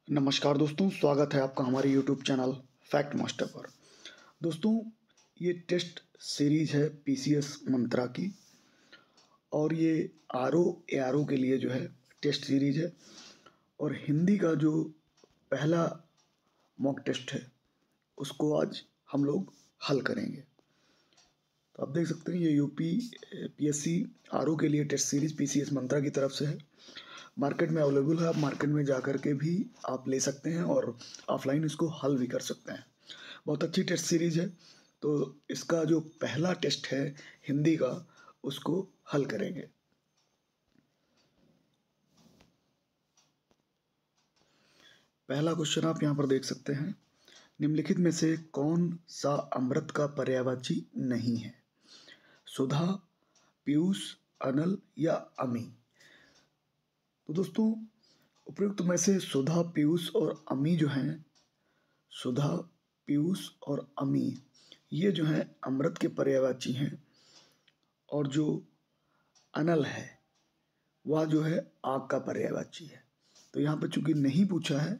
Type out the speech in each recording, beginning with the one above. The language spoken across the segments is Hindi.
नमस्कार दोस्तों, स्वागत है आपका हमारे यूट्यूब चैनल फैक्ट मास्टर पर। दोस्तों, ये टेस्ट सीरीज है पीसीएस मंत्रा की और ये आरओ एआरओ के लिए जो है टेस्ट सीरीज है। और हिंदी का जो पहला मॉक टेस्ट है उसको आज हम लोग हल करेंगे। तो आप देख सकते हैं ये यूपी पीएससी आरओ के लिए टेस्ट सीरीज पीसीएस मंत्रा की तरफ से है। मार्केट में अवेलेबल है, आप मार्केट में जा कर के भी आप ले सकते हैं और ऑफलाइन इसको हल भी कर सकते हैं। बहुत अच्छी टेस्ट सीरीज है। तो इसका जो पहला टेस्ट है हिंदी का उसको हल करेंगे। पहला क्वेश्चन आप यहाँ पर देख सकते हैं, निम्नलिखित में से कौन सा अमृत का पर्यायवाची नहीं है? सुधा, पीयूष, अनल या अमी? तो दोस्तों, उपयुक्त में से सुधा, पीयूष और अमी जो हैं, सुधा, पीयूष और अमी ये जो हैं अमृत के पर्यायवाची हैं। और जो अनल है वह जो है आग का पर्यायवाची है। तो यहाँ पर चूंकि नहीं पूछा है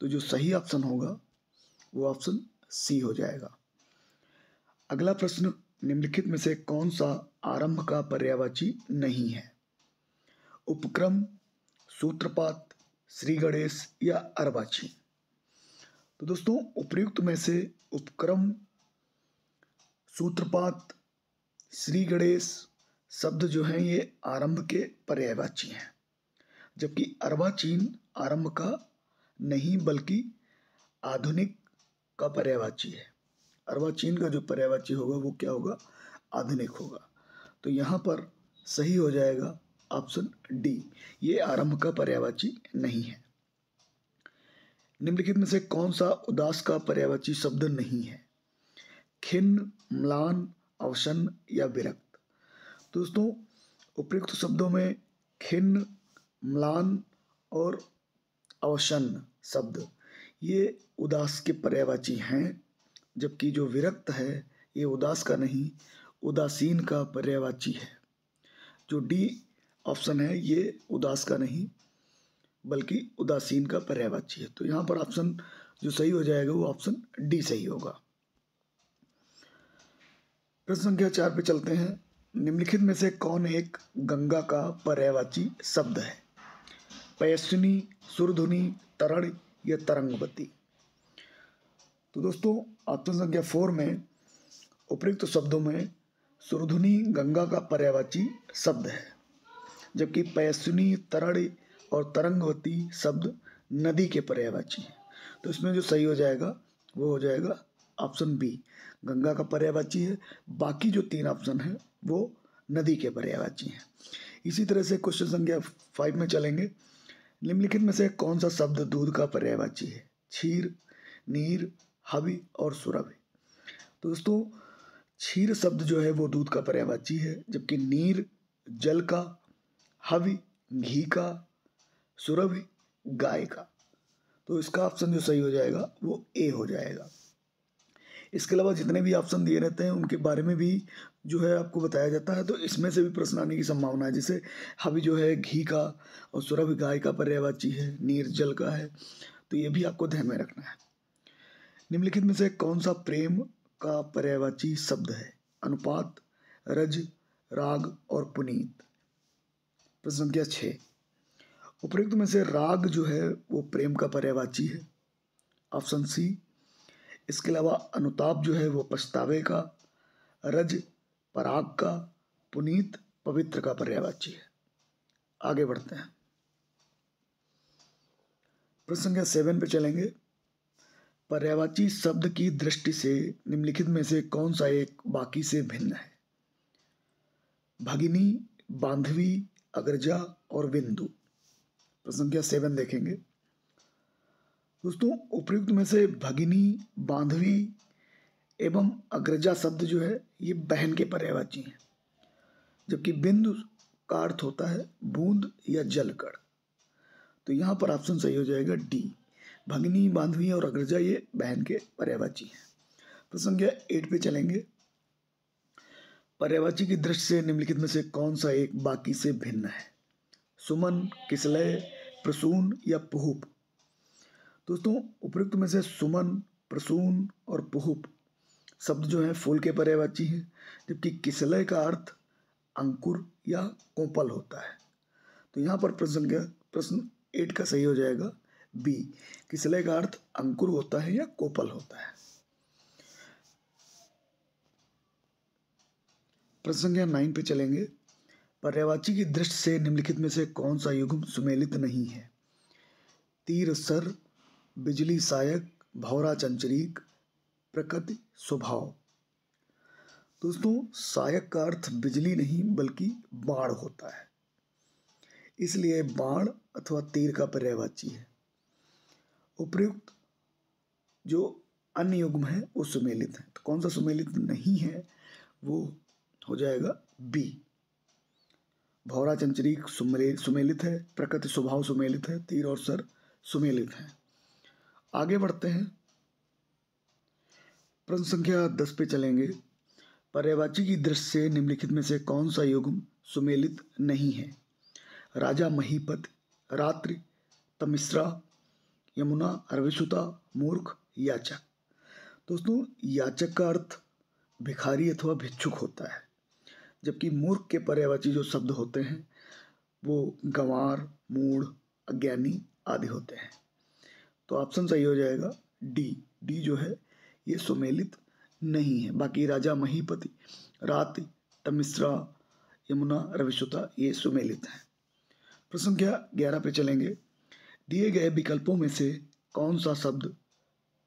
तो जो सही ऑप्शन होगा वो ऑप्शन सी हो जाएगा। अगला प्रश्न, निम्नलिखित में से कौन सा आरंभ का पर्यायवाची नहीं है? उपक्रम, सूत्रपात, श्री गणेश या अर्वाचीन? तो दोस्तों, उपयुक्त में से उपक्रम, सूत्रपात, श्री गणेश शब्द जो हैं ये आरंभ के पर्यायवाची हैं, जबकि अर्वाचीन आरंभ का नहीं बल्कि आधुनिक का पर्यायवाची है। अर्वाचीन का जो पर्यायवाची होगा वो क्या होगा? आधुनिक होगा। तो यहाँ पर सही हो जाएगा ऑप्शन डी, ये आरंभ का पर्यायवाची नहीं है। निम्नलिखित में से कौन सा उदास का पर्यायवाची शब्द नहीं है? खिन्न, म्लान, अवसन्न या विरक्त? दोस्तों, उपयुक्त शब्दों में खिन्न, म्लान और अवसन्न शब्द ये उदास के पर्यायवाची हैं, जबकि जो विरक्त है ये उदास का नहीं उदासीन का पर्यायवाची है। जो डी ऑप्शन है ये उदास का नहीं बल्कि उदासीन का पर्यायवाची है। तो यहाँ पर ऑप्शन जो सही हो जाएगा वो ऑप्शन डी सही होगा। प्रश्न संख्या 4 पे चलते हैं। निम्नलिखित में से कौन एक गंगा का पर्यायवाची शब्द है? पयस्विनी, सुरधुनी, तरण या तरंगवती? तो दोस्तों, ऑप्शन संख्या 4 में उपयुक्त शब्दों में सुरधुनी गंगा का पर्यायवाची शब्द है, जबकि पयस्विनी, तरण और तरंगवती शब्द नदी के पर्यायवाची हैं। तो इसमें जो सही हो जाएगा वो हो जाएगा ऑप्शन बी, गंगा का पर्यायवाची है। बाकी जो 3 ऑप्शन हैं वो नदी के पर्यायवाची हैं। इसी तरह से क्वेश्चन संख्या 5 में चलेंगे। निम्नलिखित में से कौन सा शब्द दूध का पर्यायवाची है? क्षीर, नीर, हवि और सुरभि? तो दोस्तों, क्षीर शब्द जो है वो दूध का पर्यायवाची है, जबकि नीर जल का, हवि घी का, सुरभि गाय का। तो इसका ऑप्शन जो सही हो जाएगा वो ए हो जाएगा। इसके अलावा जितने भी ऑप्शन दिए रहते हैं उनके बारे में भी जो है आपको बताया जाता है, तो इसमें से भी प्रश्न आने की संभावना है। जैसे हवि जो है घी का और सुरभि गाय का पर्यायवाची है, नीर जल का है, तो ये भी आपको ध्यान में रखना है। निम्नलिखित में से कौन सा प्रेम का पर्यायवाची शब्द है? अनुपात, रज, राग और पुनीत? प्रश्न संख्या 6, उपयुक्त में से राग जो है वो प्रेम का पर्यायवाची है, ऑप्शन सी। इसके अलावा अनुताप जो है वो पछतावे का, रज पराग का, पुनीत पवित्र का पर्यायवाची है। आगे बढ़ते हैं, प्रश्न संख्या 7 पे चलेंगे। पर्यायवाची शब्द की दृष्टि से निम्नलिखित में से कौन सा एक बाकी से भिन्न है? भगिनी, बांधवी, अग्रजा और बिंदु? प्रश्न संख्या 7 देखेंगे। दोस्तों, उपयुक्त में से भगिनी, बांधवी एवं अग्रजा शब्द जो है ये बहन के पर्यायवाची हैं, जबकि बिंदु का अर्थ होता है बूंद या जलकण। तो यहाँ पर ऑप्शन सही हो जाएगा डी, भगिनी, बांधवी और अग्रजा ये बहन के पर्यायवाची हैं। प्रश्न संख्या 8 पे चलेंगे। पर्यायवाची की दृष्टि से निम्नलिखित में से कौन सा एक बाकी से भिन्न है? सुमन, किसलय, प्रसून या पुहुप? दोस्तों उपयुक्त में से सुमन, प्रसून और पुहुप शब्द जो है फूल के पर्यायवाची हैं, जबकि किसलय का अर्थ अंकुर या कोपल होता है। तो यहाँ पर प्रश्न 8 का सही हो जाएगा बी, किसलय का अर्थ अंकुर होता है या कोपल होता है। प्रश्न संख्या 9 पे चलेंगे। पर्यायवाची की दृष्टि से निम्नलिखित में से कौन सा युग्म सुमेलित नहीं है? तीर सर, बिजली सहायक, भौरा चंचरीक, प्रकृति स्वभाव। दोस्तों सहायक का अर्थ बिजली नहीं बल्कि बाण होता है, इसलिए बाण अथवा तीर का पर्यायवाची है। उपयुक्त जो अन्य युग्म है वो सुमेलित है। तो कौन सा सुमेलित नहीं है? वो हो जाएगा बी, भौरा चंचरीक सुमेलित है, प्रकृति स्वभाव सुमेलित है, तीर और सर सुमेलित है। आगे बढ़ते हैं, प्रश्न संख्या 10 पे चलेंगे। पर्यायवाची की दृष्टि से निम्नलिखित में से कौन सा युग्म सुमेलित नहीं है? राजा महीपति, रात्रि, तमिश्रा, यमुना, अरविसुता, मूर्ख, याचक। दोस्तों याचक का अर्थ भिखारी अथवा भिक्षुक होता है, जबकि मूर्ख के पर्यायवाची जो शब्द होते हैं वो गंवार, मूढ़, अज्ञानी आदि होते हैं। तो ऑप्शन सही हो जाएगा डी। डी जो है ये सुमेलित नहीं है। बाकी राजा महीपति, रात्रि, तमिश्रा, यमुना, रविसुता ये सुमेलित हैं। प्रश्न संख्या 11 पे चलेंगे। दिए गए विकल्पों में से कौन सा शब्द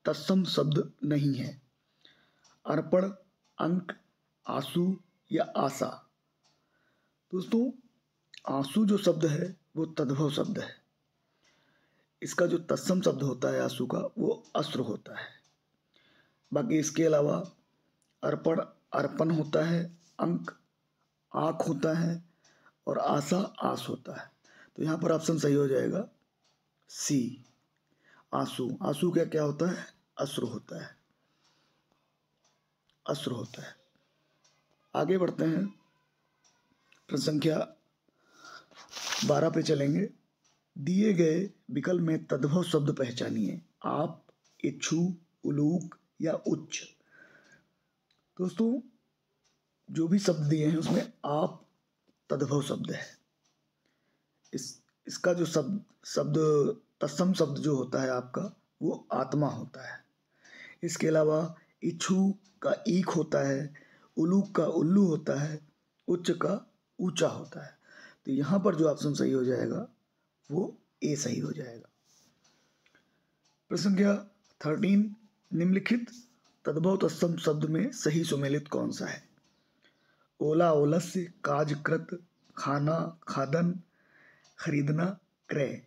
तत्सम शब्द नहीं है? अर्पण, अंक, आंसू या आशा। दोस्तों आंसू जो शब्द है वो तद्भव शब्द है। इसका जो तत्सम शब्द होता है आंसू का वो अश्रु होता है। बाकी इसके अलावा अर्पण अर्पण होता है, अंक आँख होता है और आशा आस होता है। तो यहाँ पर ऑप्शन सही हो जाएगा सी, आंसू। आंसू क्या क्या होता है? अश्रु होता है, अश्रु होता है। आगे बढ़ते हैं, प्रश्न संख्या 12 पे चलेंगे। दिए गए विकल्प में तद्भव शब्द पहचानिए। आप, इच्छु, उलूक या उच्च। दोस्तों जो भी शब्द दिए हैं उसमें आप तद्भव शब्द है। इसका जो शब्द तत्सम शब्द जो होता है आपका वो आत्मा होता है। इसके अलावा इच्छु का ईक होता है, उलूक का उल्लू होता है, उच्च का ऊंचा होता है। तो यहाँ पर जो ऑप्शन सही हो जाएगा वो ए सही हो जाएगा। प्रश्न संख्या 13, निम्नलिखित तद्भव तत्सम शब्द में सही सुमेलित कौन सा है? ओला ओलस्य, काज कृत, खाना खादन, खरीदना क्रय।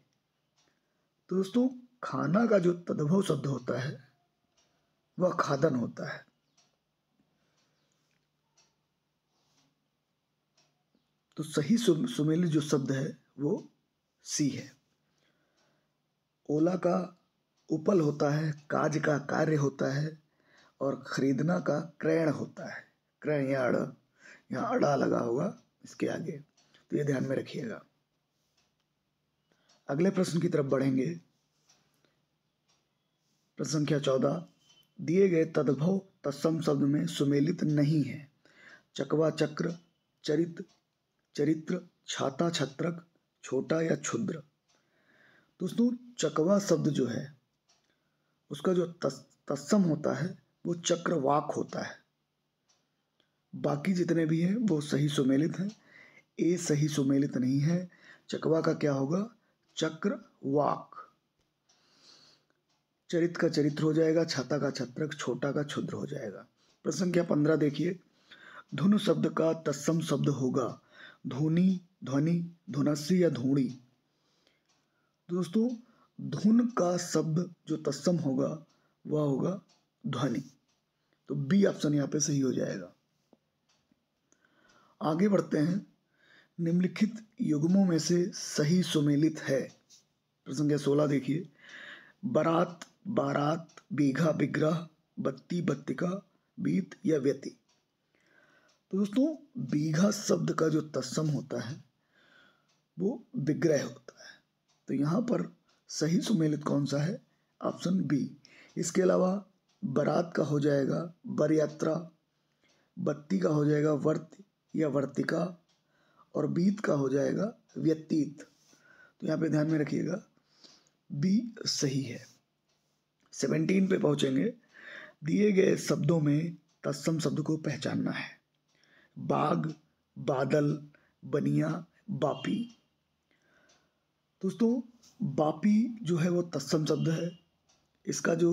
तो दोस्तों खाना का जो तद्भव शब्द होता है वह खादन होता है। तो सही सुमेलित जो शब्द है वो सी है। ओला का उपल होता है, काज का कार्य होता है और खरीदना का क्रयण होता है। क्रय यहाँ अड़ा लगा होगा इसके आगे, तो ये ध्यान में रखिएगा। अगले प्रश्न की तरफ बढ़ेंगे। प्रश्न संख्या 14, दिए गए तद्भव तत्सम शब्द में सुमेलित नहीं है। चकवा चक्र, चरित्र, छाता छत्रक, छोटा या क्षुद्र। दोस्तों चकवा शब्द जो है उसका जो तत्सम होता है वो चक्रवाक होता है। बाकी जितने भी हैं वो सही सुमेलित हैं। ए सही सुमेलित नहीं है। चकवा का क्या होगा? चक्रवाक। चरित्र का चरित्र हो जाएगा, छाता का छत्रक, छोटा का क्षुद्र हो जाएगा। प्रश्न संख्या 15 देखिए। धुन शब्द का तत्सम शब्द होगा धुनी, ध्वनि, धुनस्सी या धूणी। दोस्तों धुन का शब्द जो तत्सम होगा वह होगा ध्वनि। तो बी ऑप्शन यहाँ पे सही हो जाएगा। आगे बढ़ते हैं, निम्नलिखित युग्मों में से सही सुमेलित है। प्रश्न संख्या 16 देखिए। बारात, बारात, बीघा, विग्रह, बत्ती, बत्तिका, बीत या व्यति। तो दोस्तों बीघा शब्द का जो तत्सम होता है वो विग्रह होता है। तो यहाँ पर सही सुमेलित कौन सा है? Option B. इसके अलावा बारात का हो जाएगा बर यात्रा, बत्ती का हो जाएगा वर्त या वर्तिका, और बीत का हो जाएगा व्यतीत। तो यहाँ पे ध्यान में रखिएगा बी सही है। 17 पे पहुंचेंगे। दिए गए शब्दों में तत्सम शब्द को पहचानना है। बाग, बादल, बनिया, बापी। दोस्तों बापी जो है वो तत्सम शब्द है। इसका जो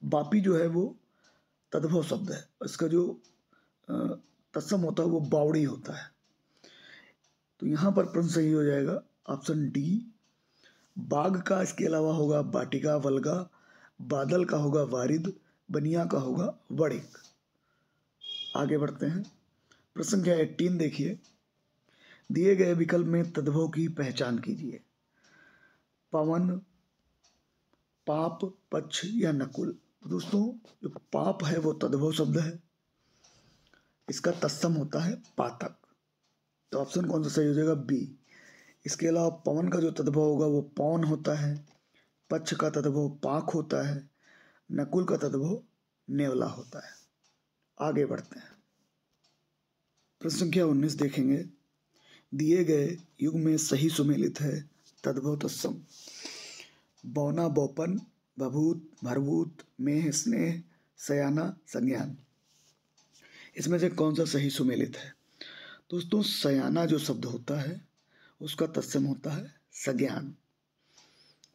बापी जो है वो तद्भव शब्द है। इसका जो तत्सम होता है वो बावड़ी होता है। तो यहाँ पर प्रश्न सही हो जाएगा ऑप्शन डी। बाग का इसके अलावा होगा बाटिका, वल्गा, बादल का होगा वारिद, बनिया का होगा वड़िक। आगे बढ़ते हैं। प्रश्न संख्या 18 देखिए। दिए गए विकल्प में तद्भव की पहचान कीजिए। पवन, पाप, पक्ष या नकुल। दोस्तों जो पाप है वो तद्भव शब्द है। इसका तत्सम होता है पातक। तो ऑप्शन कौन सा सही हो जाएगा? बी। इसके अलावा पवन का जो तद्भव होगा वो पौन होता है, पक्ष का तद्भव पाक होता है, नकुल का तद्भव नेवला होता है। आगे बढ़ते हैं। प्रश्न संख्या 19 देखेंगे। दिए गए युग में सही सुमेलित है तद्भव तत्सम। बौना, बौपन, बभूत, भरभूत, मेह, स्नेह, सयाना, संज्ञान। इसमें से कौन सा सही सुमेलित है? दोस्तों सयाना जो शब्द होता है उसका तत्सम होता है संज्ञान।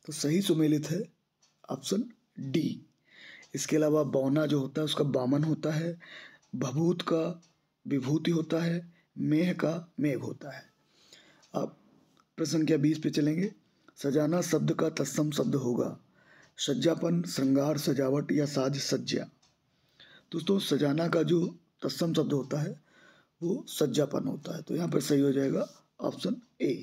तो सही सुमेलित है ऑप्शन डी। इसके अलावा बौना जो होता है उसका बामन होता है, भभूत का विभूति होता है, मेह का मेघ होता है। अब प्रश्न संख्या 20 पे चलेंगे। सजाना शब्द का तत्सम शब्द होगा सज्जापन, श्रृंगार, सजावट या साज सज्जा। दोस्तों सजाना का जो तत्सम शब्द होता है वो सज्जापन होता है। तो यहाँ पर सही हो जाएगा ऑप्शन ए।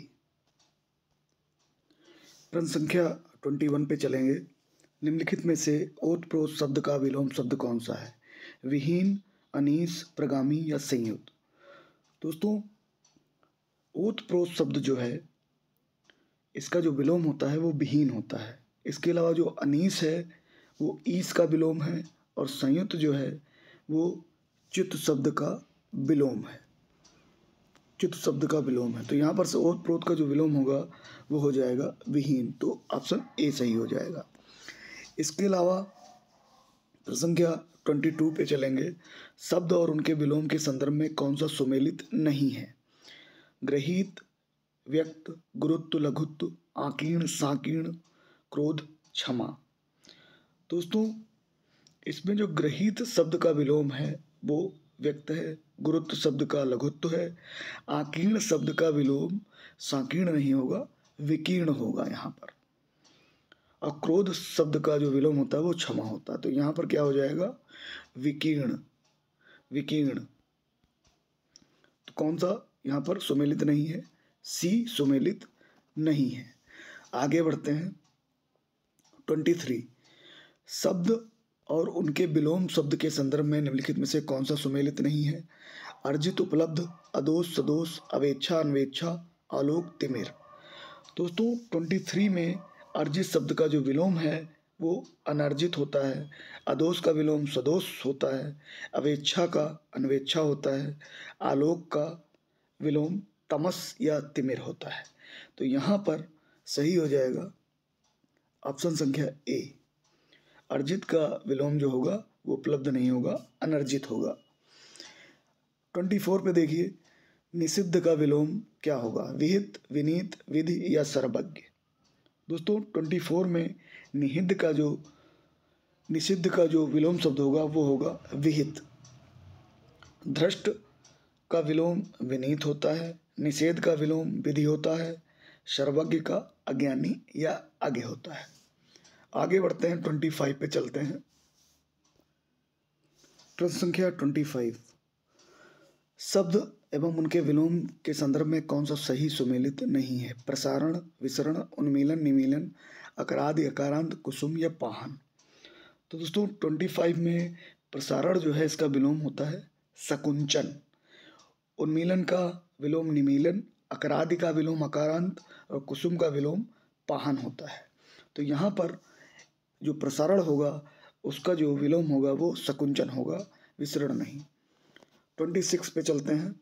प्रश्न संख्या 21 पे चलेंगे। निम्नलिखित में से ओतप्रोत शब्द का विलोम शब्द कौन सा है? विहीन, अनीस, प्रगामी या संयुक्त। दोस्तों ओतप्रोत शब्द जो है इसका जो विलोम होता है वो विहीन होता है। इसके अलावा जो अनीस है वो ईस का विलोम है, और संयुक्त जो है वो चित्त शब्द का विलोम है। चित्त शब्द का विलोम है। तो यहाँ पर से ओतप्रोत का जो विलोम होगा वो हो जाएगा विहीन। तो ऑप्शन ए सही हो जाएगा। इसके अलावा संख्या 22 पे चलेंगे। शब्द और उनके विलोम के संदर्भ में कौन सा सुमेलित नहीं है? ग्रहित, व्यक्त, गुरुत्व, लघुत्व, आकीर्ण, साकीर्ण, क्रोध, क्षमा। दोस्तों इसमें जो ग्रहित शब्द का विलोम है वो व्यक्त है, गुरुत्व शब्द का लघुत्व है, आकीर्ण शब्द का विलोम साकीर्ण नहीं होगा, विकीर्ण होगा यहाँ पर, और क्रोध शब्द का जो विलोम होता है वो क्षमा होता है। तो यहाँ पर क्या हो जाएगा? विकीर्ण। विकीर्ण तो कौन सा यहाँ पर सुमेलित नहीं है? सी सुमेलित नहीं है। आगे बढ़ते हैं। 23 शब्द और उनके विलोम शब्द के संदर्भ में निम्नलिखित में से कौन सा सुमेलित नहीं है? अर्जित, उपलब्ध, अदोष, सदोष, अवेच्छा, अन्वेच्छा, आलोक, तिमिर। दोस्तों 23 में अर्जित शब्द का जो विलोम है वो अनर्जित होता है, अदोष का विलोम सदोष होता है, अवेच्छा का अन्वेच्छा होता है, आलोक का विलोम तमस या तिमिर होता है। तो यहाँ पर सही हो जाएगा ऑप्शन संख्या ए। अर्जित का विलोम जो होगा वो उपलब्ध नहीं होगा, अनर्जित होगा। 24 पे देखिए। निषिद्ध का विलोम क्या होगा? विहित, विनीत, विधि या सर्वज्ञ। दोस्तों 24 में निषिद्ध का जो विलोम शब्द होगा वो होगा विहित। धृष्ट का विलोम विनीत होता है, निषेध का विलोम विधि होता है, सर्वज्ञ का अज्ञानी या आगे होता है। आगे बढ़ते हैं। 25 पे चलते हैं। प्रश्न संख्या 25 शब्द एवं उनके विलोम के संदर्भ में कौन सा सही सुमेलित नहीं है? प्रसारण, विसरण, उन्मीलन, निमीलन, अकारादि, अकारांत, कुसुम या पाहन। तो दोस्तों 25 में प्रसारण जो है इसका विलोम होता है सकुंचन, उन्मीलन का विलोम निमीलन, अकारादि का विलोम अकारांत और कुसुम का विलोम पाहन होता है। तो यहाँ पर जो प्रसारण होगा उसका जो विलोम होगा वो सकुंचन होगा, विसरण नहीं। 26 पे चलते हैं।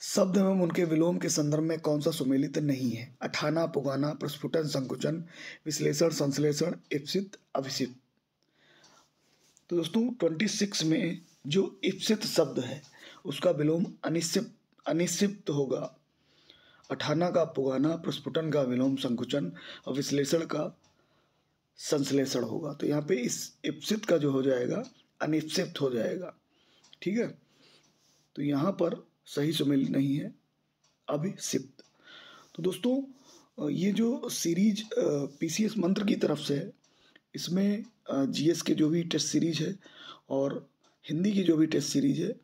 शब्द एवं उनके विलोम के संदर्भ में कौन सा सुमेलित नहीं है? अठाना, पुगाना, प्रस्फुटन, संकुचन, विश्लेषण, संश्लेषण, ईप्सित, अभिसित। तो दोस्तों 26 में जो ईप्सित शब्द है उसका विलोम अनिश्चित होगा। अठाना का पुगाना, प्रस्फुटन का विलोम संकुचन और विश्लेषण का संश्लेषण होगा। तो यहाँ पे इस ईप्सित का जो हो जाएगा अनिश्चित हो जाएगा। ठीक है, तो यहाँ पर सही सुमेलित नहीं है, अभिसिप्त। तो दोस्तों ये जो सीरीज पीसीएस मंत्र की तरफ से है, इसमें जीएस के जो भी टेस्ट सीरीज है और हिंदी की जो भी टेस्ट सीरीज है,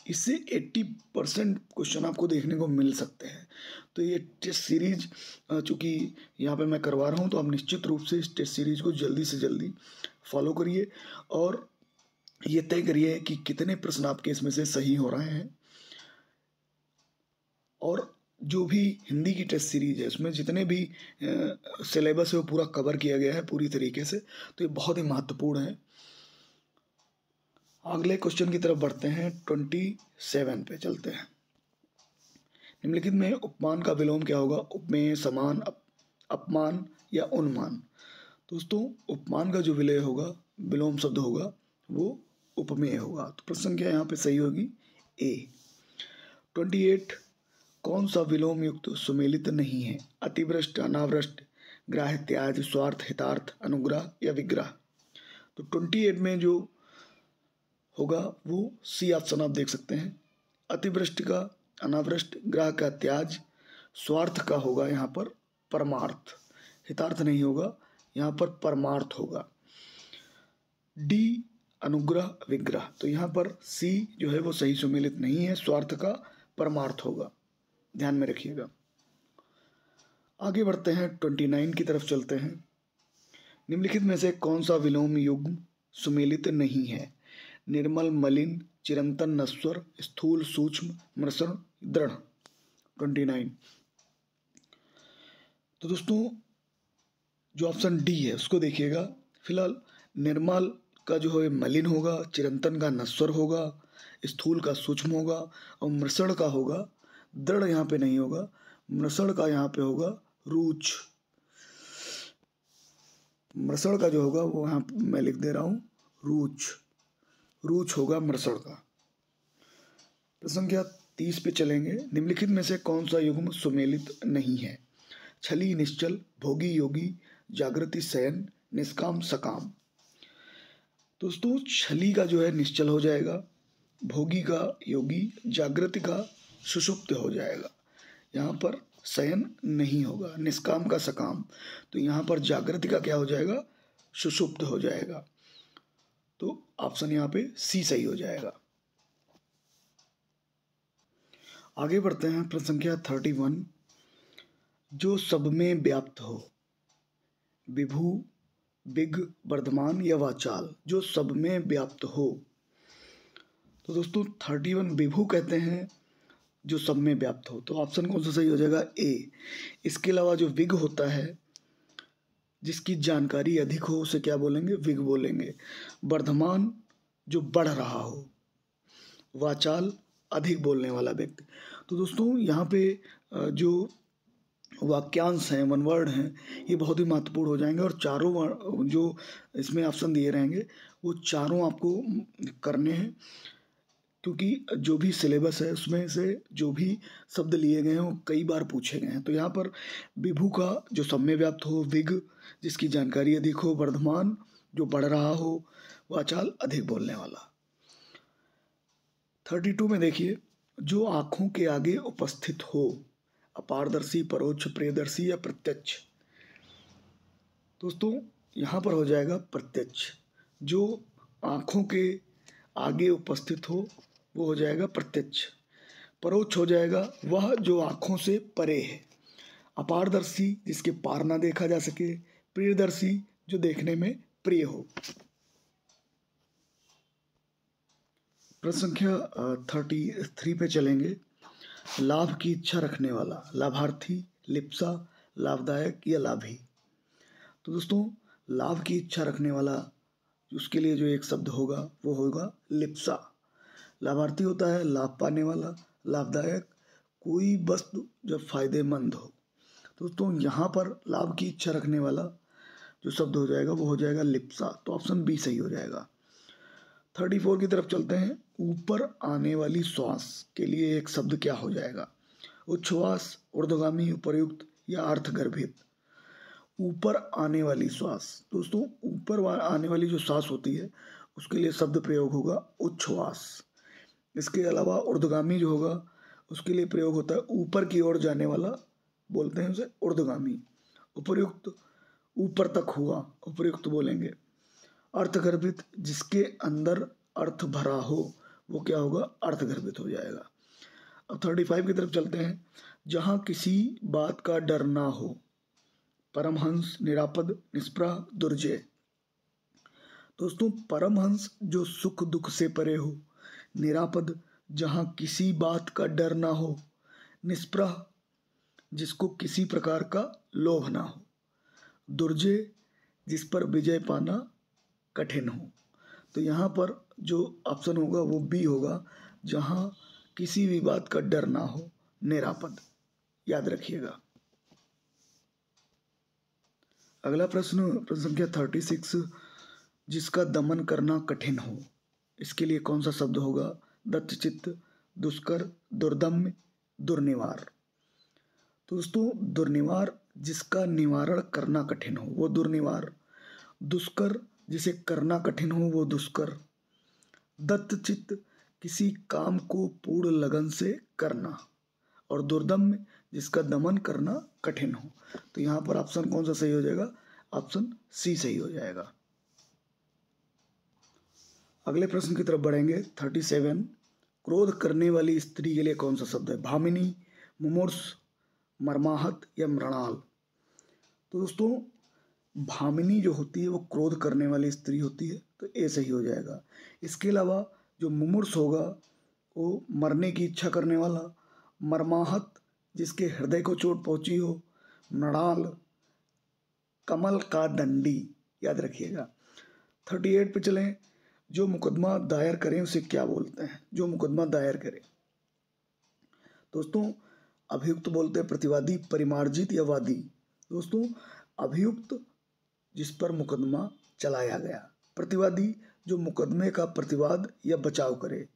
इससे 80% क्वेश्चन आपको देखने को मिल सकते हैं। तो ये टेस्ट सीरीज चूँकि यहाँ पे मैं करवा रहा हूँ, तो आप निश्चित रूप से इस टेस्ट सीरीज को जल्दी से जल्दी फॉलो करिए और ये तय करिए कि कितने प्रश्न आपके इसमें से सही हो रहे हैं। और जो भी हिंदी की टेस्ट सीरीज है उसमें जितने भी सिलेबस है वो पूरा कवर किया गया है पूरी तरीके से, तो ये बहुत ही महत्वपूर्ण है। अगले क्वेश्चन की तरफ बढ़ते हैं। 27 पे चलते हैं। निम्नलिखित में उपमान का विलोम क्या होगा? उपमेय, समान, अपमान या उन्मान। दोस्तों उपमान का जो विलय होगा, विलोम शब्द होगा, वो उपमेय होगा। तो प्रश्न संख्या यहाँ पे सही होगी ए। 28 कौन सा विलोम युक्त सुमेलित नहीं है? अतिवृष्ट, अनावृष्ट, ग्राह्य, त्याज, स्वार्थ, हितार्थ, अनुग्रह या विग्रह। तो 28 में जो होगा वो सी ऑप्शन आप देख सकते हैं। अतिवृष्टि का अनावृष्ट, ग्राह्य का त्याज, स्वार्थ का होगा यहाँ पर परमार्थ, हितार्थ नहीं होगा, यहाँ पर परमार्थ होगा। डी अनुग्रह, विग्रह। तो यहाँ पर सी जो है वो सही सुमेलित नहीं है, स्वार्थ का परमार्थ होगा, ध्यान में रखिएगा। आगे बढ़ते हैं, 29 की तरफ चलते हैं। निम्नलिखित में से कौन सा विलोम युग्म सुमेलित नहीं है? निर्मल, मलिन, चिरंतन, नश्वर, स्थूल, सूक्ष्म, मृषण, दृढ़। 29। तो दोस्तों जो ऑप्शन डी है उसको देखिएगा। फिलहाल निर्मल का जो है मलिन होगा, चिरंतन का नश्वर होगा, स्थूल का सूक्ष्म होगा और मृषण का होगा दृढ़। यहाँ पे नहीं होगा, मृषण का यहाँ पे होगा रुच। मृषण का जो होगा वो यहाँ मैं लिख दे रहा हूँ रुच, रुच होगा मृषण का। प्रश्न संख्या 30 पे चलेंगे। निम्नलिखित में से कौन सा युग्म सुमेलित नहीं है? छली, निश्चल, भोगी, योगी, जागृति, शयन, निष्काम, सकाम। दोस्तों छली का जो है निश्चल हो जाएगा, भोगी का योगी, जागृति का सुषुप्त हो जाएगा, यहाँ पर शयन नहीं होगा, निष्काम का सकाम। तो यहाँ पर जागृति का क्या हो जाएगा? सुषुप्त हो जाएगा। तो ऑप्शन यहाँ पे सी सही हो जाएगा। आगे बढ़ते हैं। प्रश्न संख्या 31 जो सब में व्याप्त हो, विभु, विग, वर्धमान या वाचाल। जो सब में व्याप्त हो। तो दोस्तों 31 विभु कहते हैं जो सब में व्याप्त हो, तो ऑप्शन कौन सा सही हो जाएगा? ए। इसके अलावा जो विग होता है जिसकी जानकारी अधिक हो उसे क्या बोलेंगे? विग बोलेंगे। वर्धमान जो बढ़ रहा हो, वाचाल अधिक बोलने वाला व्यक्ति। तो दोस्तों यहाँ पे जो वाक्यांश हैं, वन वर्ड हैं, ये बहुत ही महत्वपूर्ण हो जाएंगे और चारों जो इसमें ऑप्शन दिए रहेंगे वो चारों आपको करने हैं, क्योंकि जो भी सिलेबस है उसमें से जो भी शब्द लिए गए हैं वो कई बार पूछे गए हैं। तो यहाँ पर विभु का जो सब में व्याप्त हो, विग जिसकी जानकारी अधिक हो, वर्धमान जो बढ़ रहा हो, वाचाल अधिक बोलने वाला। 32 में देखिए, जो आँखों के आगे उपस्थित हो, अपारदर्शी, परोक्ष, प्रियदर्शी या प्रत्यक्ष। दोस्तों यहाँ पर हो जाएगा प्रत्यक्ष। जो आँखों के आगे उपस्थित हो वो हो जाएगा प्रत्यक्ष। परोक्ष हो जाएगा वह जो आँखों से परे है। अपारदर्शी जिसके पार ना देखा जा सके, प्रियदर्शी जो देखने में प्रिय हो। प्रश्न संख्या 33 पे चलेंगे। लाभ की इच्छा रखने वाला, लाभार्थी, लिप्सा, लाभदायक या लाभी। तो दोस्तों लाभ की इच्छा रखने वाला उसके लिए जो एक शब्द होगा वो होगा लिप्सा। लाभार्थी होता है लाभ पाने वाला, लाभदायक, कोई वस्तु जब फायदेमंद हो। तो दोस्तों यहाँ पर लाभ की इच्छा रखने वाला जो शब्द हो जाएगा वो हो जाएगा लिप्सा। तो ऑप्शन बी सही हो जाएगा। 34 की तरफ चलते हैं। ऊपर आने वाली श्वास के लिए एक शब्द क्या हो जाएगा? उच्छ्वास, ऊर्ध्वगामी, उपर्युक्त या अर्थगर्भित। ऊपर आने वाली श्वास, दोस्तों ऊपर आने वाली जो श्वास होती है उसके लिए शब्द प्रयोग होगा उच्छ्वास। इसके अलावा ऊर्ध्वगामी जो होगा उसके लिए प्रयोग होता है ऊपर की ओर जाने वाला, बोलते हैं उसे ऊर्ध्वगामी। उपर्युक्त ऊपर तक हुआ, उपर्युक्त बोलेंगे। अर्थगर्भित जिसके अंदर अर्थ भरा हो वो क्या होगा? अर्थगर्भित हो जाएगा। अब 35 की तरफ चलते हैं। जहां किसी बात का डर ना हो। परमहंस, निरापद, निष्प्रह, दुर्जय। दोस्तों परमहंस जो सुख दुख से परे हो, निरापद जहां किसी बात का डर ना हो, निष्प्रह जिसको किसी प्रकार का लोभ ना हो, दुर्जय जिस पर विजय पाना कठिन हो। तो यहाँ पर जो ऑप्शन होगा वो बी होगा, जहां किसी भी बात का डर ना हो, निरापद। याद रखिएगा। अगला प्रश्न संख्या 36। जिसका दमन करना कठिन हो, इसके लिए कौन सा शब्द होगा? दत्तचित्त, दुष्कर, दुर्दम्य, दुर्निवार। तो दोस्तों दुर्निवार जिसका निवारण करना कठिन हो वो दुर्निवार, दुष्कर जिसे करना कठिन हो वो दुष्कर, दत्तचित्त किसी काम को पूर्ण लगन से करना, और दुर्दम्य जिसका दमन करना कठिन हो। तो यहाँ पर ऑप्शन कौन सा सही हो जाएगा? ऑप्शन सी सही हो जाएगा। अगले प्रश्न की तरफ बढ़ेंगे। 37। क्रोध करने वाली स्त्री के लिए कौन सा शब्द है? भामिनी, मुमूर्ष, मर्माहत या मृणाल। तो दोस्तों भामिनी जो होती है वो क्रोध करने वाली स्त्री होती है, तो ए सही हो जाएगा। इसके अलावा जो मुमूर्ष होगा वो मरने की इच्छा करने वाला, मर्माहत जिसके हृदय को चोट पहुंची हो, मृणाल कमल का दंडी। याद रखिएगा। 38 पे चलें। जो मुकदमा दायर करें उसे क्या बोलते हैं? जो मुकदमा दायर करें, दोस्तों अभियुक्त बोलते हैं प्रतिवादी, परिमार्जित या वादी। दोस्तों अभियुक्त जिस पर मुकदमा चलाया गया, प्रतिवादी जो मुकदमे का प्रतिवाद या बचाव करे,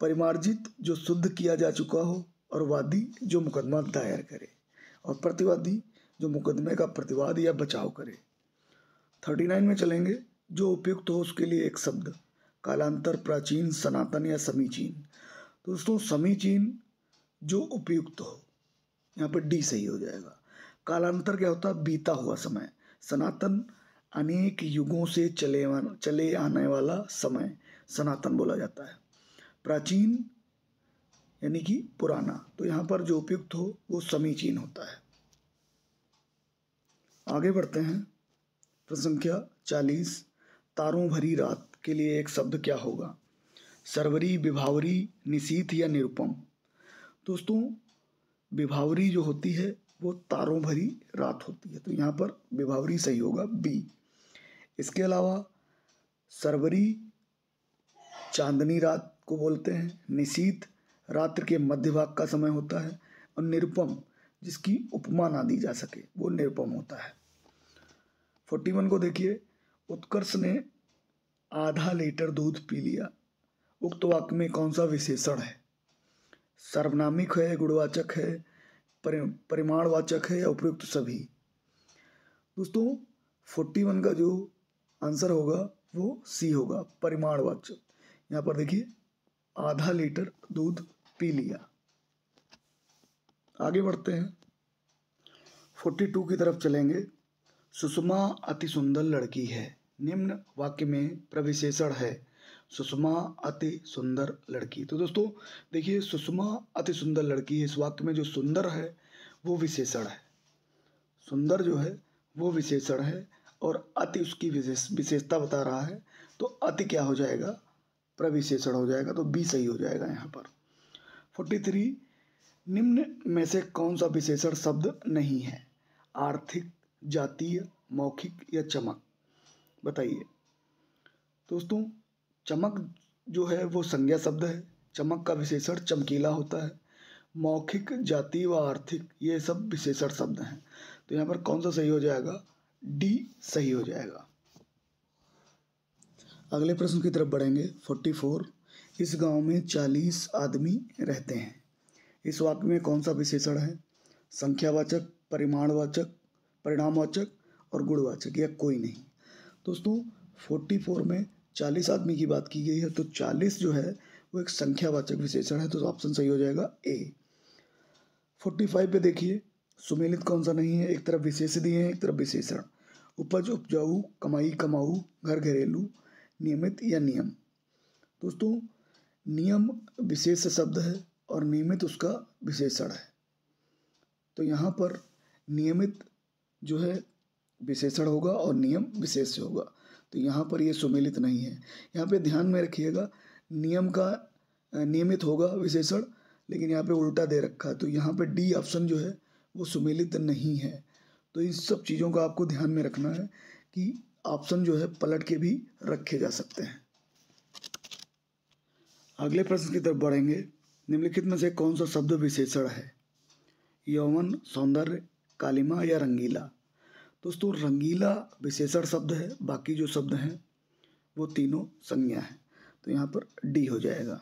परिमार्जित जो शुद्ध किया जा चुका हो, और वादी जो मुकदमा दायर करे, और प्रतिवादी जो मुकदमे का प्रतिवाद या बचाव करे। 39 में चलेंगे। जो उपयुक्त हो उसके लिए एक शब्द, कालांतर, प्राचीन, सनातन या समीचीन। दोस्तों समीचीन जो उपयुक्त हो, यहाँ पर डी सही हो जाएगा। कालांतर क्या होता है? बीता हुआ समय। सनातन अनेक युगों से चले आने वाला समय सनातन बोला जाता है। प्राचीन यानी कि पुराना। तो यहाँ पर जो उपयुक्त हो वो समीचीन होता है। आगे बढ़ते हैं। प्रश्न संख्या 40। तारों भरी रात के लिए एक शब्द क्या होगा? सरवरी, विभावरी, निशीथ या निरुपम। दोस्तों विभावरी जो होती है वो तारों भरी रात होती है, तो यहाँ पर विभावरी सही होगा, बी। इसके अलावा सरवरी चांदनी रात को बोलते हैं, निशीथ रात्र के मध्य भाग का समय होता है, और निरुपम जिसकी उपमा ना दी जा सके वो निरुपम होता है। 41 को देखिए। उत्कर्ष ने आधा लीटर दूध पी लिया। उक्त वाक्य में कौन सा विशेषण है? सर्वनामिक है, गुणवाचक है, परिमाणवाचक है या उपयुक्त सभी। दोस्तों 41 का जो आंसर होगा वो सी होगा, परिमाणवाचक। यहाँ पर देखिए आधा लीटर दूध पी लिया। आगे बढ़ते हैं। 42 की तरफ चलेंगे। सुषमा अति सुंदर लड़की है। निम्न वाक्य में प्रविशेषण है सुषमा अति सुंदर लड़की। तो दोस्तों देखिए सुषमा अति सुंदर लड़की है, इस वाक्य में जो सुंदर है वो विशेषण है, सुंदर जो है वो विशेषण है, और अति उसकी विशेषता बता रहा है, तो अति क्या हो जाएगा? प्रविशेषण हो जाएगा, तो बी सही हो जाएगा यहाँ पर। 43। निम्न में से कौन सा विशेषण शब्द नहीं है? आर्थिक, जातीय, मौखिक या चमक? बताइए। दोस्तों, चमक जो है वो संज्ञा शब्द है। चमक का विशेषण चमकीला होता है। मौखिक, जातीय व आर्थिक ये सब विशेषण शब्द हैं। तो यहाँ पर कौन सा सही हो जाएगा? डी सही हो जाएगा। अगले प्रश्न की तरफ बढ़ेंगे। 44, इस गांव में 40 आदमी रहते हैं। इस वाक्य में कौन सा विशेषण है? संख्यावाचक, परिमाणवाचक, परिणामवाचक और गुणवाचक या कोई नहीं? दोस्तों, 44 में 40 आदमी की बात की गई है, तो 40 जो है वो एक संख्यावाचक विशेषण है, तो ऑप्शन सही हो जाएगा ए। 45 पे देखिए, सुमेलित कौन सा नहीं है? एक तरफ विशेष दिए हैं, एक तरफ विशेषण। उपज उपजाऊ, कमाई कमाऊ, घर घरेलू, नियमित या नियम? दोस्तों, नियम विशेष शब्द है और नियमित उसका विशेषण है। तो यहाँ पर नियमित जो है विशेषण होगा और नियम विशेष होगा। तो यहाँ पर ये सुमेलित नहीं है। यहाँ पे ध्यान में रखिएगा, नियम का नियमित होगा विशेषण, लेकिन यहाँ पे उल्टा दे रखा है। तो यहाँ पे डी ऑप्शन जो है वो सुमेलित नहीं है। तो इन सब चीज़ों का आपको ध्यान में रखना है कि ऑप्शन जो है पलट के भी रखे जा सकते हैं। अगले प्रश्न की तरफ बढ़ेंगे। निम्नलिखित में से कौन सा शब्द विशेषण है? यौवन, सौंदर्य, कालिमा या रंगीला? दोस्तों, रंगीला विशेषण शब्द है, बाकी जो शब्द हैं वो तीनों संज्ञा है। तो यहाँ पर डी हो जाएगा।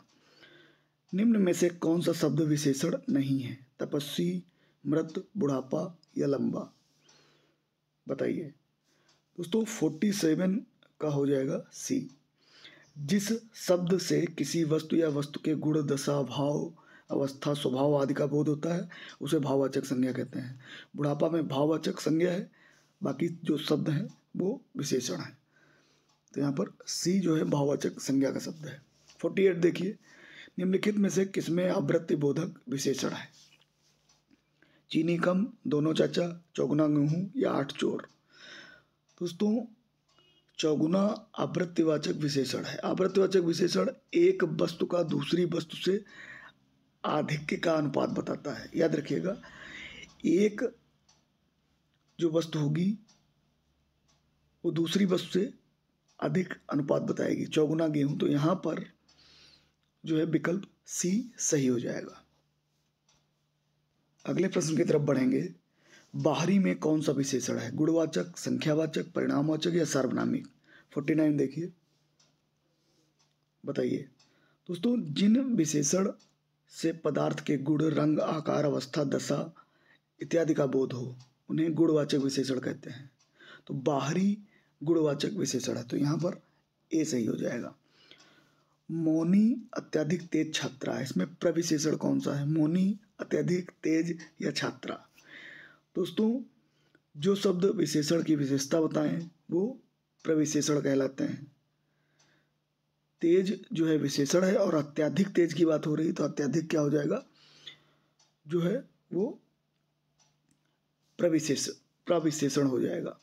निम्न में से कौन सा शब्द विशेषण नहीं है? तपस्वी, मृत, बुढ़ापा या लंबा? बताइए। दोस्तों, 47 का हो जाएगा सी। जिस शब्द से किसी वस्तु या वस्तु के गुण, दशा, भाव, अवस्था, स्वभाव आदि का बोध होता है उसे भाववाचक संज्ञा कहते हैं। बुढ़ापा में भाववाचक संज्ञा है, बाकी जो शब्द हैं वो विशेषण है। तो यहाँ पर सी जो है भाववाचक संज्ञा का शब्द है। 48 देखिए, निम्नलिखित में से किसमें आवृत्ति बोधक विशेषण है? चीनी कम, दोनों चाचा, चौगुना गेहूं या 8 चोर? दोस्तों, चौगुना आवृत्तिवाचक विशेषण है। आवृत्तिवाचक विशेषण एक वस्तु का दूसरी वस्तु से आधिक्य का अनुपात बताता है। याद रखिएगा, एक जो वस्तु होगी वो दूसरी वस्तु से अधिक अनुपात बताएगी। चौगुना गेहूं, तो यहाँ पर जो है विकल्प सी सही हो जाएगा। अगले प्रश्न की तरफ बढ़ेंगे। बाहरी में कौन सा विशेषण है? गुणवाचक, संख्यावाचक, परिणामवाचक या सार्वनामिक? 49 देखिए, बताइए। दोस्तों, जिन विशेषण से पदार्थ के गुण, रंग, आकार, अवस्था, दशा इत्यादि का बोध हो उन्हें गुणवाचक विशेषण कहते हैं। तो बाहरी गुणवाचक विशेषण है, तो यहाँ पर ए सही हो जाएगा। मौनी अत्यधिक तेज छात्रा है, इसमें प्रविशेषण कौन सा है? मौनी, अत्यधिक, तेज या छात्रा? दोस्तों, जो शब्द विशेषण की विशेषता बताएं वो प्रविशेषण कहलाते हैं। तेज जो है विशेषण है और अत्यधिक तेज की बात हो रही, तो अत्यधिक क्या हो जाएगा? जो है वो प्रविशेषण हो जाएगा।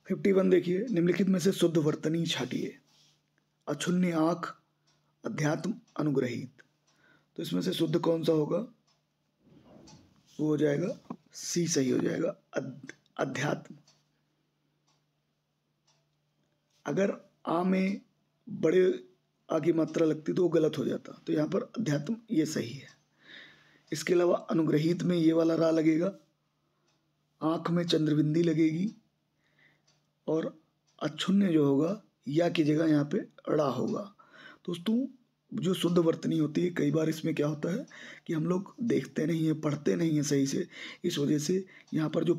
51 देखिए, निम्नलिखित में से शुद्ध वर्तनी छाटिए। अक्षुण्य आँख, अध्यात्म, अनुग्रहित? तो इसमें से शुद्ध कौन सा होगा? वो हो जाएगा सी सही हो जाएगा, अध्यात्म। अगर आ में बड़े आ की मात्रा लगती तो वो गलत हो जाता, तो यहाँ पर अध्यात्म ये सही है। इसके अलावा अनुग्रहित में ये वाला रा लगेगा, आँख में चंद्रबिंदी लगेगी और अक्षुण्य जो होगा या की जगह यहाँ पे अड़ा होगा। दोस्तों, जो शुद्ध वर्तनी होती है, कई बार इसमें क्या होता है कि हम लोग देखते नहीं हैं, पढ़ते नहीं हैं सही से, इस वजह से यहाँ पर जो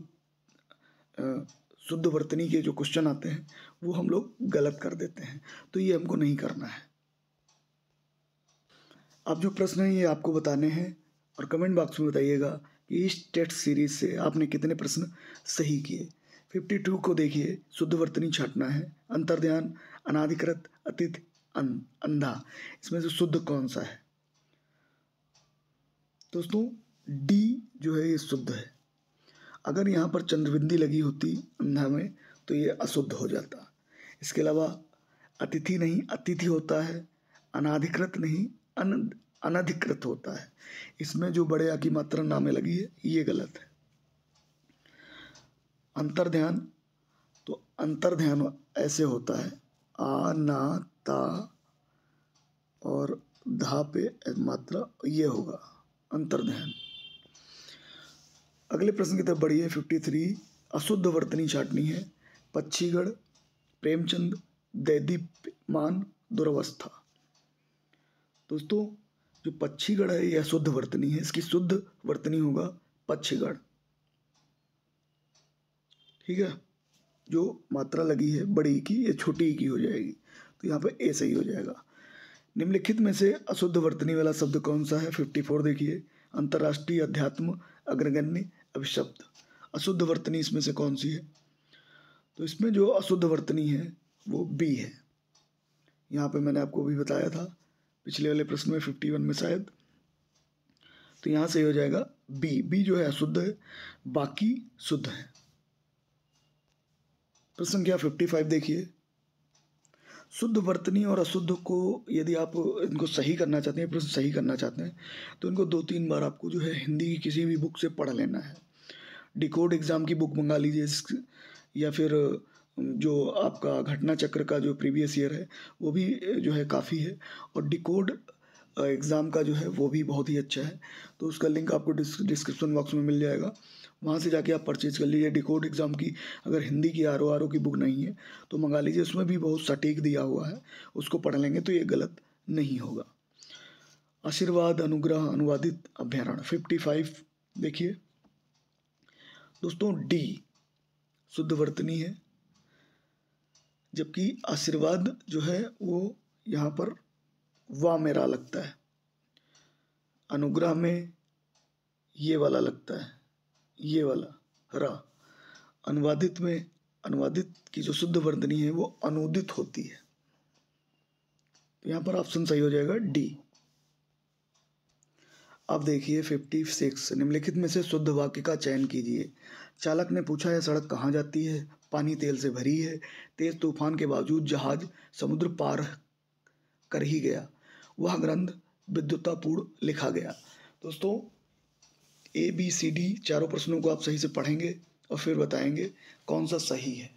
शुद्ध वर्तनी के जो क्वेश्चन आते हैं वो हम लोग गलत कर देते हैं। तो ये हमको नहीं करना है। अब जो प्रश्न है ये आपको बताने हैं और कमेंट बॉक्स में बताइएगा कि इस टेस्ट सीरीज से आपने कितने प्रश्न सही किए। 52 को देखिए, शुद्ध वर्तनी छाटना है। अंतर्ध्यान, अनाधिकृत, अतिथि, अंधा, इसमें से शुद्ध कौन सा है? दोस्तों, डी जो है ये शुद्ध है। अगर यहाँ पर चंद्रबिंदी लगी होती अंधा में तो ये अशुद्ध हो जाता। इसके अलावा अतिथि नहीं, अतिथि होता है। अनाधिकृत नहीं, अनधिकृत होता है। इसमें जो बड़े आ की मात्रा ना में लगी है ये गलत है। अंतर्ध्यान, तो अंतर्ध्यान ऐसे होता है, आ ना ता और धा पे मात्रा, ये होगा अंतर्ध्यान। अगले प्रश्न की तरफ बढ़िए। 53, अशुद्ध वर्तनी छाटनी है। पक्षीगढ़, प्रेमचंद, दैदीप्यमान, दुरवस्था। दोस्तों जो पक्षीगढ़ है ये अशुद्ध वर्तनी है, इसकी शुद्ध वर्तनी होगा पक्षीगढ़। ठीक है, जो मात्रा लगी है बड़ी की ये छोटी की हो जाएगी, तो यहाँ पे ए सही हो जाएगा। निम्नलिखित में से अशुद्ध वर्तनी वाला शब्द कौन सा है? 54 देखिए। अंतर्राष्ट्रीय अध्यात्म, अग्रगण्य, अभिशप्त। अशुद्ध वर्तनी इसमें से कौन सी है? तो इसमें जो अशुद्ध वर्तनी है वो बी है। यहाँ पे मैंने आपको भी बताया था पिछले वाले प्रश्न में, 51 में शायद। तो यहाँ से हो जाएगा बी। बी जो है अशुद्ध है, बाकी शुद्ध है। प्रश्न क्या 55 देखिए। शुद्ध वर्तनी और अशुद्ध को यदि आप इनको सही करना चाहते हैं, प्रश्न सही करना चाहते हैं, तो इनको 2-3 बार आपको जो है हिंदी की किसी भी बुक से पढ़ लेना है। डिकोड एग्ज़ाम की बुक मंगा लीजिए, या फिर जो आपका घटना चक्र का जो प्रीवियस ईयर है वो भी जो है काफ़ी है। और डिकोड एग्ज़ाम का जो है वो भी बहुत ही अच्छा है, तो उसका लिंक आपको डिस्क्रिप्शन बॉक्स में मिल जाएगा, वहाँ से जाके आप परचेज कर लीजिए। डिकोड एग्ज़ाम की अगर हिंदी की आर की बुक नहीं है तो मंगा लीजिए, उसमें भी बहुत सटीक दिया हुआ है, उसको पढ़ लेंगे तो ये गलत नहीं होगा। आशीर्वाद, अनुग्रह, अनुवादित, अभ्यारण्य। 55 देखिए दोस्तों, डी शुद्ध वर्तनी है, जबकि आशीर्वाद जो है वो यहाँ पर वाह मेरा लगता है। अनुग्रह में ये वाला लगता है, ये वाला रा। अनुवादित में, अनुवादित की जो शुद्ध वर्तनी है वो अनुदित होती है, तो यहाँ पर ऑप्शन सही हो जाएगा डी। अब देखिए 56, निम्नलिखित में से शुद्ध वाक्य का चयन कीजिए। चालक ने पूछा यह सड़क कहाँ जाती है? पानी तेल से भरी है। तेज तूफान के बावजूद जहाज समुद्र पार कर ही गया। वह ग्रंथ विद्युतापूर्ण लिखा गया। दोस्तों ABCD चारों प्रश्नों को आप सही से पढ़ेंगे और फिर बताएंगे कौन सा सही है।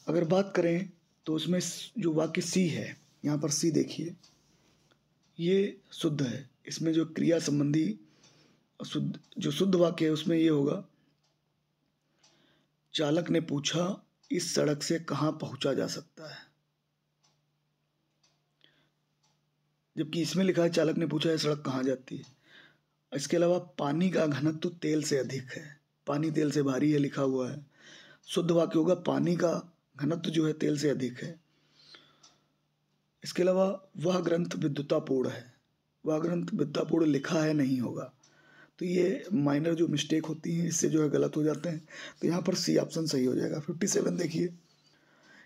अगर बात करें तो उसमें जो वाक्य सी है, यहाँ पर सी देखिए, ये शुद्ध है। इसमें जो क्रिया संबंधी शुद्ध, जो शुद्ध वाक्य है उसमें ये होगा, चालक ने पूछा इस सड़क से कहाँ पहुंचा जा सकता है। जबकि इसमें लिखा है चालक ने पूछा यह सड़क कहाँ जाती है। इसके अलावा पानी का घनत्व तो तेल से अधिक है, पानी तेल से भारी है लिखा हुआ है। शुद्ध वाक्य होगा पानी का घनत्व जो है तेल से अधिक है। इसके अलावा वह ग्रंथ विद्युतापूर्ण है, वह ग्रंथ विद्युतापूर्ण लिखा है नहीं होगा। तो ये माइनर जो मिस्टेक होती हैं इससे जो है गलत हो जाते हैं, तो यहाँ पर सी ऑप्शन सही हो जाएगा। 57 देखिए,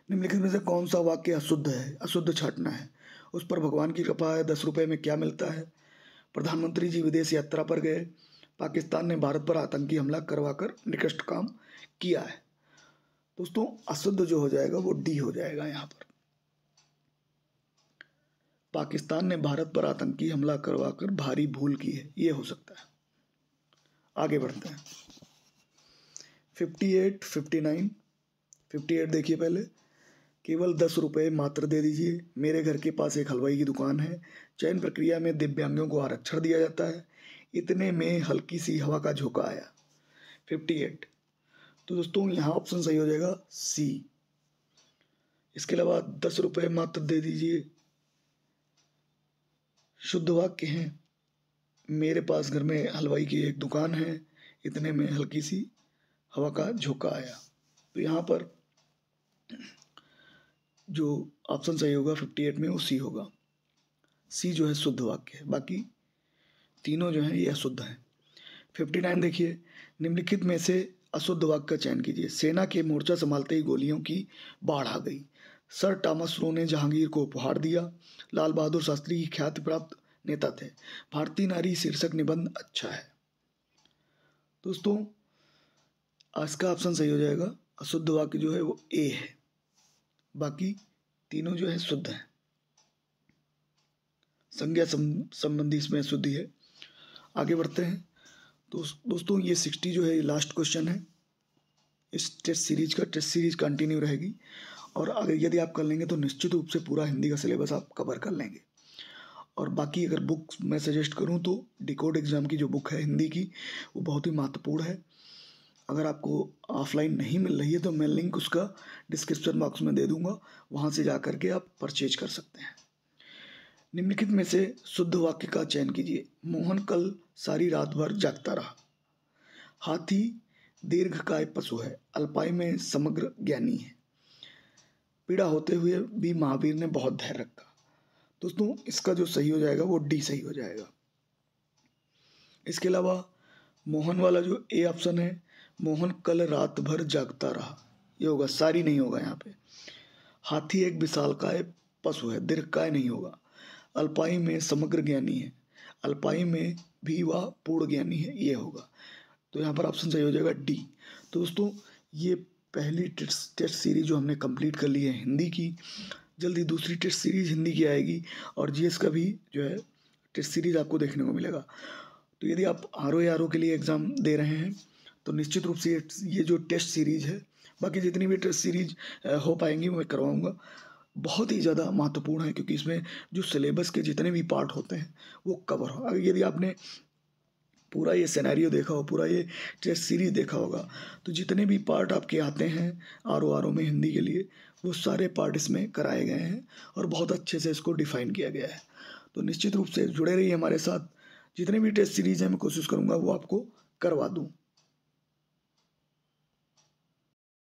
निम्नलिखित में से कौन सा वाक्य अशुद्ध है? अशुद्ध छाटना है। उस पर भगवान की कृपा है, 10 रुपये में क्या मिलता है? प्रधानमंत्री जी विदेश यात्रा पर गए। पाकिस्तान ने भारत पर आतंकी हमला करवाकर निकृष्ट काम किया है। दोस्तों अशुद्ध जो हो जाएगा वो डी हो जाएगा। यहाँ पर पाकिस्तान ने भारत पर आतंकी हमला करवाकर भारी भूल की है, ये हो सकता है। आगे बढ़ते हैं। 58, 59, 58 देखिए पहले। केवल 10 रुपये मात्र दे दीजिए। मेरे घर के पास एक हलवाई की दुकान है। चयन प्रक्रिया में दिव्यांगों को आरक्षण दिया जाता है। इतने में हल्की सी हवा का झोंका आया। 58, तो दोस्तों यहाँ ऑप्शन सही हो जाएगा सी। इसके अलावा 10 रुपये मात्र दे दीजिए, शुद्ध वाक्य है, मेरे पास घर में हलवाई की एक दुकान है, इतने में हल्की सी हवा का झोंका आया। तो यहाँ पर जो ऑप्शन सही होगा 58 में वो सी होगा। सी जो है शुद्ध वाक्य है, बाकी तीनों जो हैं ये अशुद्ध हैं। 59 देखिए, निम्नलिखित में से अशुद्ध वाक्य का चयन कीजिए। सेना के मोर्चा संभालते ही गोलियों की बाढ़ आ गई। सर थॉमस रो ने जहांगीर को उपहार दिया। लाल बहादुर शास्त्री की ख्याति प्राप्त नेता थे। भारतीय नारी शीर्षक निबंध अच्छा है। दोस्तों आज का ऑप्शन सही हो जाएगा। अशुद्ध वाक्य जो है वो ए है, बाकी तीनों जो है शुद्ध हैं। संज्ञा संबंधी इसमें शुद्धि है। आगे बढ़ते हैं। तो दोस्तों ये 60 जो है ये लास्ट क्वेश्चन है इस टेस्ट सीरीज कंटिन्यू रहेगी। और अगर यदि आप कर लेंगे तो निश्चित रूप से पूरा हिंदी का सिलेबस आप कवर कर लेंगे। और बाकी अगर बुक्स मैं सजेस्ट करूं तो डिकोड एग्ज़ाम की जो बुक है हिंदी की वो बहुत ही महत्वपूर्ण है। अगर आपको ऑफलाइन नहीं मिल रही है तो मैं लिंक उसका डिस्क्रिप्शन बॉक्स में दे दूंगा, वहाँ से जा कर के आप परचेज कर सकते हैं। निम्नलिखित में से शुद्ध वाक्य का चयन कीजिए। मोहन कल सारी रात भर जागता रहा। हाथी दीर्घकाय पशु है, अल्पाई में समग्र ज्ञानी है। पीड़ा होते हुए भी महावीर ने बहुत धैर्य रखा। दोस्तों इसका जो सही हो जाएगा वो डी सही हो जाएगा। इसके अलावा मोहन वाला जो ए ऑप्शन है, मोहन कल रात भर जागता रहा, ये होगा, सारी नहीं होगा यहाँ पे। हाथी एक विशालकाय पशु है, दीर्घकाय नहीं होगा। अल्पाई में समग्र ज्ञानी है, अल्पाई में भी वह पूर्ण ज्ञानी है, ये होगा। तो यहाँ पर ऑप्शन सही हो जाएगा डी। तो दोस्तों ये पहली टेस्ट सीरीज जो हमने कंप्लीट कर ली है हिंदी की, जल्दी दूसरी टेस्ट सीरीज हिंदी की आएगी और जीएस का भी जो है टेस्ट सीरीज आपको देखने को मिलेगा। तो यदि आप RO के लिए एग्ज़ाम दे रहे हैं तो निश्चित रूप से ये जो टेस्ट सीरीज है, बाकी जितनी भी टेस्ट सीरीज हो पाएंगी मैं करवाऊँगा, बहुत ही ज़्यादा महत्वपूर्ण है क्योंकि इसमें जो सिलेबस के जितने भी पार्ट होते हैं वो कवर हो। अगर यदि आपने पूरा ये सिनेरियो देखा हो, पूरा ये टेस्ट सीरीज देखा होगा, तो जितने भी पार्ट आपके आते हैं RO में हिंदी के लिए वो सारे पार्ट इसमें कराए गए हैं और बहुत अच्छे से इसको डिफाइन किया गया है। तो निश्चित रूप से जुड़े रहिए हमारे साथ, जितने भी टेस्ट सीरीज हैं मैं कोशिश करूँगा वो आपको करवा दूँ।